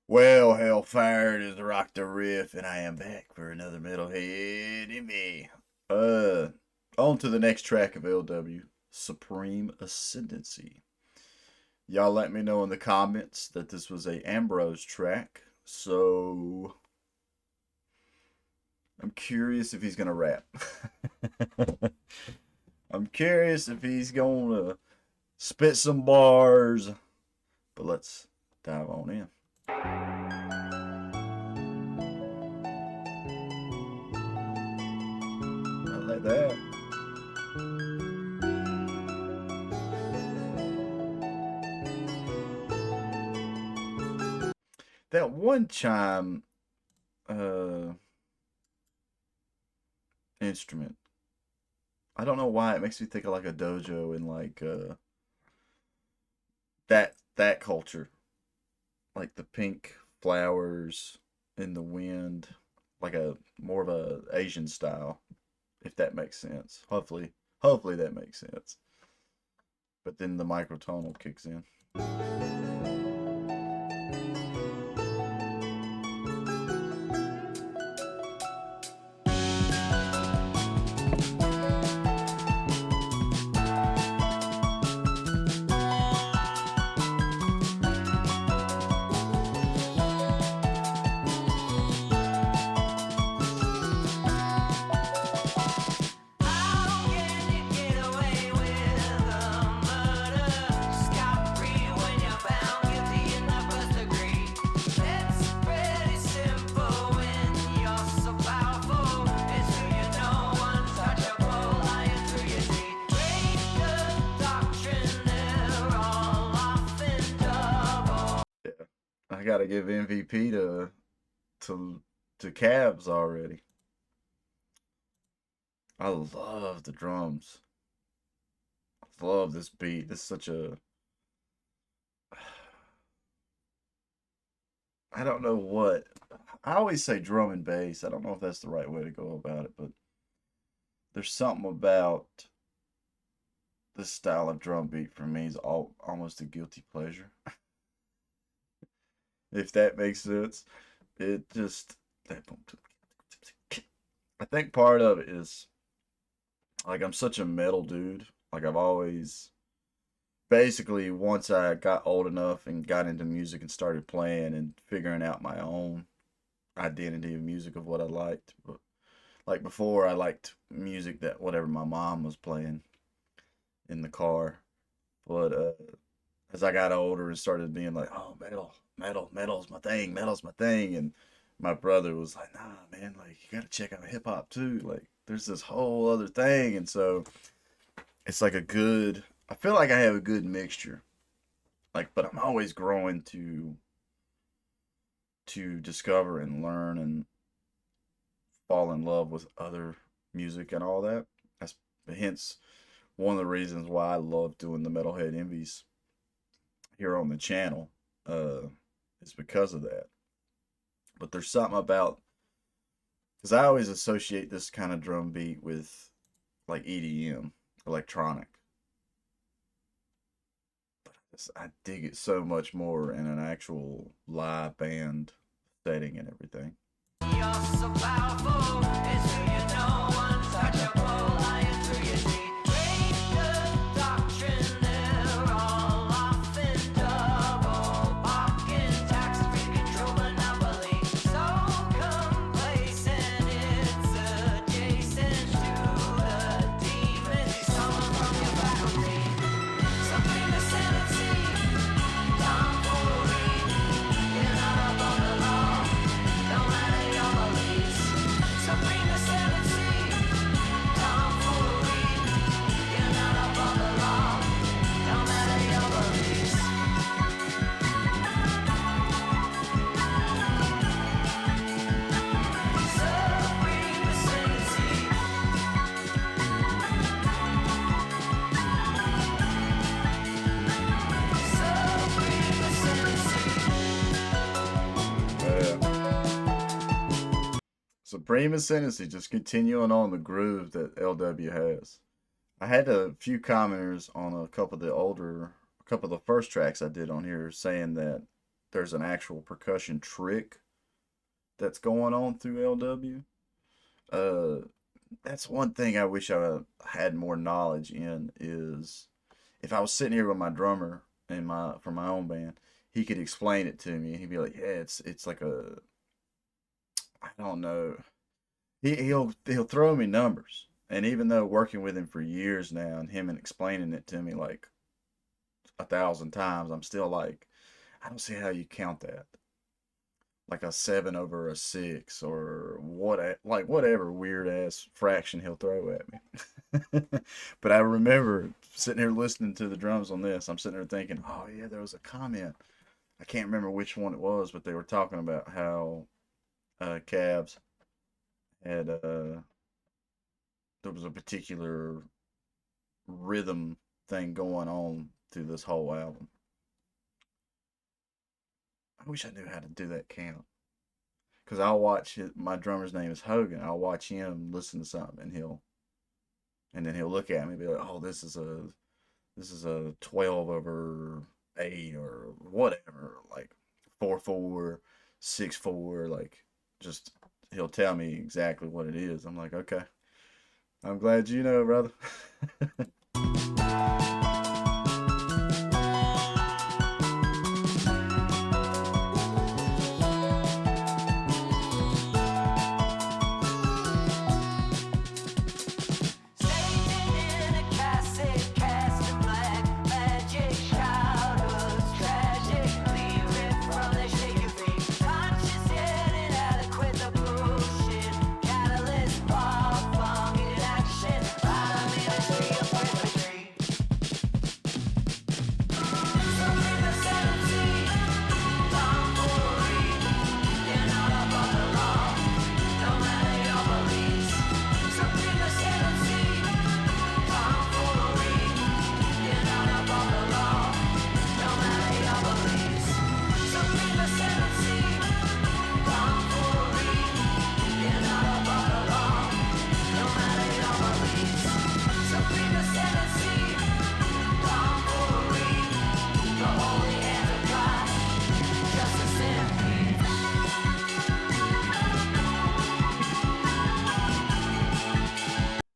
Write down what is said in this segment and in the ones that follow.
Well, Hellfire, it is RockdaRiff, and I am back for another Metalhead in me. Uh, on to the next track of LW, Supreme Ascendancy. Y'all let me know in the comments that this was a Ambrose track, so I'm curious if he's gonna rap. I'm curious if he's gonna spit some bars, but let's dive on in. I like that. That one chime uh instrument. I don't know why it makes me think of like a dojo and like that culture, like the pink flowers in the wind, like a more of a Asian style, if that makes sense. Hopefully that makes sense. But then the microtonal kicks in. Yeah, I gotta give MVP to to Cabs already. I love the drums. I love this beat. This is such a I don't know what. I always say drum and bass. I don't know if that's the right way to go about it, but there's something about this style of drum beat for me is almost a guilty pleasure, if that makes sense. It just I think part of it is like I'm such a metal dude. Like I've always basically once I got old enough and got into music and started playing and figuring out my own identity of music of what I liked. But like before I liked music that whatever my mom was playing in the car. But as I got older and started being like, oh, metal's my thing, metal's my thing, and my brother was like, nah, man, like you gotta check out hip hop too. Like there's this whole other thing, and so it's like a good. I feel like I have a good mixture. Like, but I'm always growing to discover and learn and fall in love with other music and all that. That's hence one of the reasons why I love doing the Metalhead Envies here on the channel. Uh, is because of that. But there's something about because I always associate this kind of drum beat with like EDM, electronic. I dig it so much more in an actual live band setting and everything. You're so powerful, it's who you know, untouchable, lying through your teeth. Break the doctrine, they're all off in double. Barking, tax free control monopoly. So complacent, it's adjacent to the demons. You summon from your faculty. Supreme ascendancy, tomfoolery. You're not above the law. Don't matter your beliefs. Supreme ascendancy, tomfoolery. You're not above the law. Don't matter your beliefs. Supreme ascendancy. Supreme ascendancy. Supreme Ascendancy, just continuing on the groove that LW has. I had a few commenters on a couple of the first tracks I did on here saying that there's an actual percussion trick that's going on through LW. Uh, that's one thing I wish I had more knowledge in is if I was sitting here with my drummer in my for my own band, he could explain it to me and he'd be like, "Yeah, it's like a I don't know." He'll throw me numbers. And even though working with him for years now and him and explaining it to me like 1,000 times, I'm still like, I don't see how you count that. Like a 7/6 or what, like whatever weird ass fraction he'll throw at me. But I remember sitting here listening to the drums on this. I'm sitting there thinking, oh yeah, there was a comment. I can't remember which one it was, but they were talking about how Cavs had there was a particular rhythm thing going on through this whole album. I wish I knew how to do that count. Cause I'll watch my drummer's name is Hogan. I'll watch him listen to something, and then he'll look at me and be like, "Oh, this is a 12/8 or whatever, like 4/4, 6/4, like just he'll tell me exactly what it is." I'm like, okay, I'm glad you know, brother.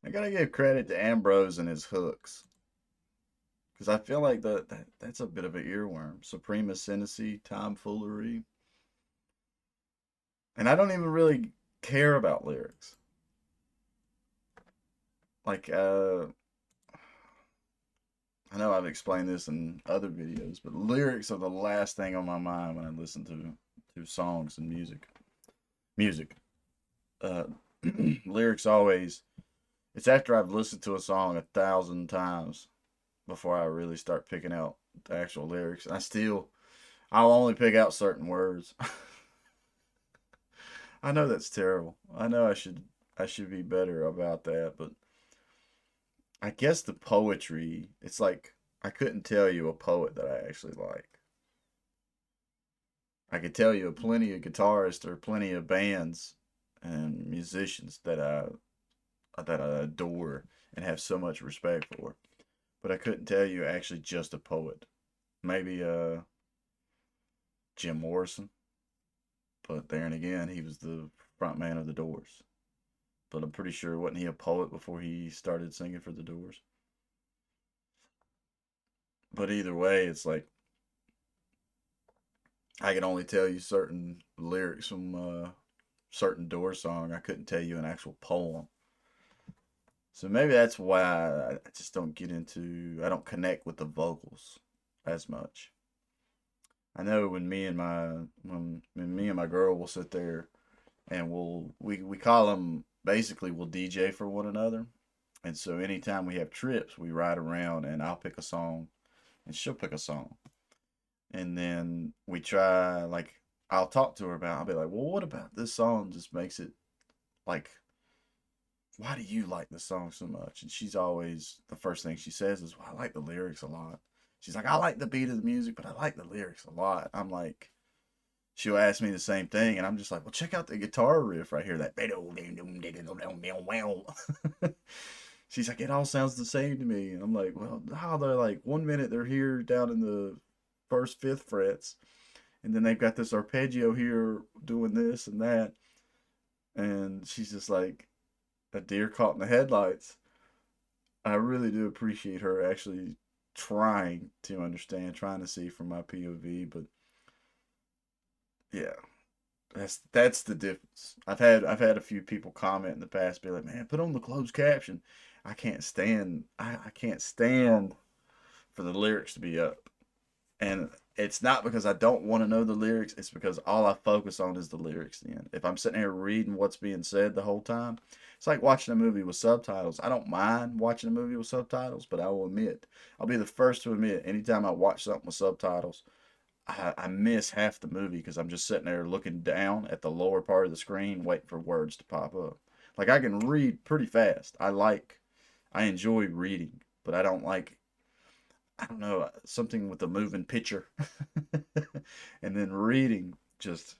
I gotta give credit to Ambrose and his hooks. Because I feel like that's a bit of an earworm. Supreme Ascendancy, Tomfoolery. And I don't even really care about lyrics. Like, I know I've explained this in other videos, but lyrics are the last thing on my mind when I listen to songs and music. Music. Uh, lyrics always, it's after I've listened to a song 1,000 times before I really start picking out the actual lyrics. And I'll only pick out certain words. I know that's terrible. I know I should be better about that, but I guess the poetry, it's like I couldn't tell you a poet that I actually like. I could tell you plenty of guitarists or plenty of bands and musicians that I adore and have so much respect for. But I couldn't tell you actually just a poet. Maybe Jim Morrison, but there and again, he was the front man of the Doors. But I'm pretty sure wasn't he a poet before he started singing for the Doors? But either way, it's like I can only tell you certain lyrics from certain Doors song. I couldn't tell you an actual poem. So maybe that's why I just don't get into. I don't connect with the vocals as much. I know when me and my girl will sit there and we call them basically we'll DJ for one another. And so anytime we have trips, we ride around and I'll pick a song and she'll pick a song. And then we try like I'll talk to her about I'll be like, "Well, what about this song just makes it like why do you like this song so much?" And she's always the first thing she says is, "Well, I like the lyrics a lot." She's like, "I like the beat of the music, but I like the lyrics a lot." I'm like, she'll ask me the same thing, and I'm just like, "Well, check out the guitar riff right here. That." She's like, "It all sounds the same to me." And I'm like, "Well, how they're like 1 minute they're here down in the first fifth frets, and then they've got this arpeggio here doing this and that, and she's just like a deer caught in the headlights. I really do appreciate her actually trying to understand, trying to see from my POV, but yeah, that's the difference. I've had a few people comment in the past, be like, "Man, put on the closed caption." I can't stand for the lyrics to be up, and it's not because I don't want to know the lyrics. It's because all I focus on is the lyrics. Then, if I'm sitting here reading what's being said the whole time, it's like watching a movie with subtitles. I don't mind watching a movie with subtitles, but I will admit, I'll be the first to admit, anytime I watch something with subtitles, I miss half the movie because I'm just sitting there looking down at the lower part of the screen, waiting for words to pop up. Like I can read pretty fast. I enjoy reading, but I don't like, I don't know, something with a moving picture. And then reading, just,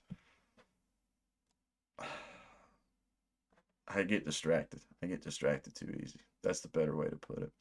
I get distracted. I get distracted too easy. That's the better way to put it.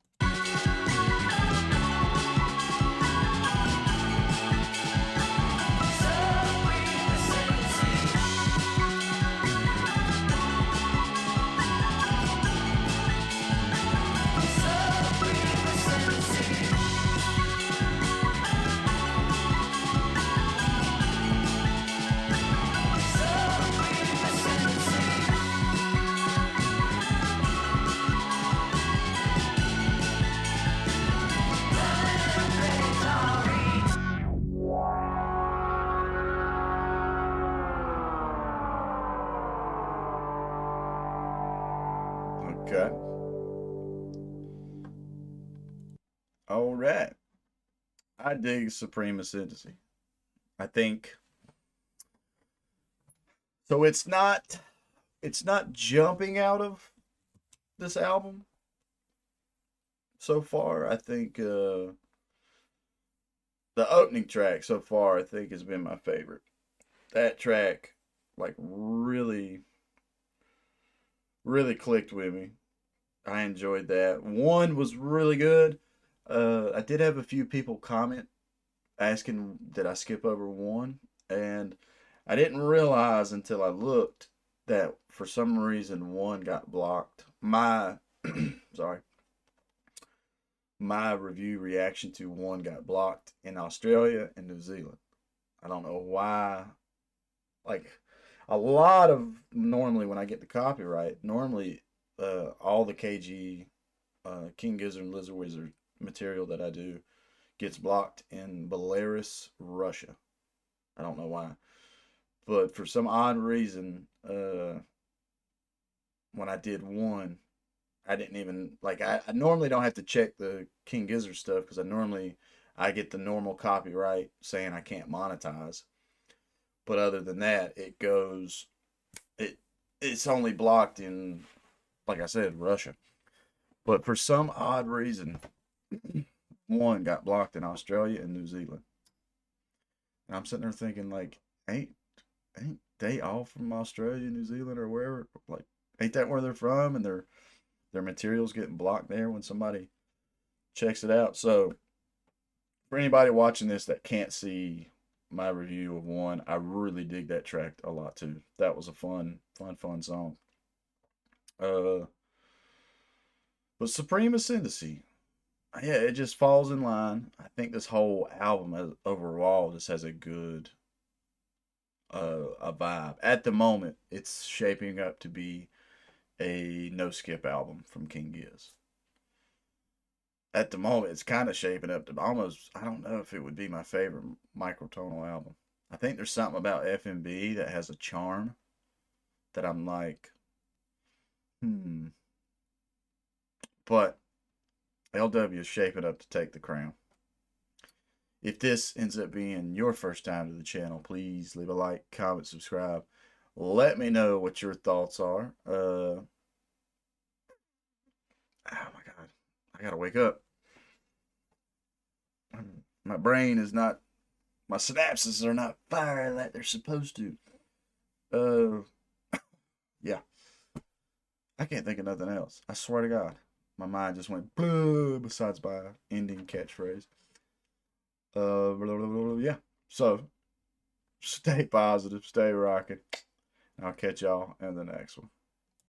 Okay. All right. I dig Supreme Ascendancy. I think so. It's not jumping out of this album so far. I think the opening track so far I think has been my favorite. That track like really clicked with me. I enjoyed that. One was really good. I did have a few people comment asking did I skip over one, and I didn't realize until I looked that for some reason one got blocked. My sorry, my review reaction to one got blocked in Australia and New Zealand. I don't know why. Like a lot of normally when I get the copyright, normally all the KG King Gizzard and Lizard Wizard material that I do gets blocked in Belarus, Russia. I don't know why, but for some odd reason, when I did one, I didn't even like. I normally don't have to check the King Gizzard stuff because I get the normal copyright saying I can't monetize. But other than that, it it's only blocked in, like I said, Russia. But for some odd reason, one got blocked in Australia and New Zealand. And I'm sitting there thinking like, ain't they all from Australia, New Zealand, or wherever? Like, ain't that where they're from? And their materials getting blocked there when somebody checks it out. So for anybody watching this that can't see my review of one, I really dig that track a lot too. That was a fun song. Uh, but Supreme Ascendancy, yeah, it just falls in line. I think this whole album overall just has a vibe. At the moment, it's shaping up to be a no skip album from King Giz. At the moment, it's kind of shaping up to almost, I don't know if it would be my favorite microtonal album. I think there's something about FMB that has a charm that I'm like, hmm. But LW is shaping up to take the crown. If this ends up being your first time to the channel, please leave a like, comment, subscribe. Let me know what your thoughts are. Oh my God, I gotta wake up. My brain is not, my synapses are not firing like they're supposed to. Yeah, I can't think of nothing else. I swear to God, my mind just went blah besides my ending catchphrase. Yeah. So Stay positive. Stay rocking. I'll catch y'all in the next one.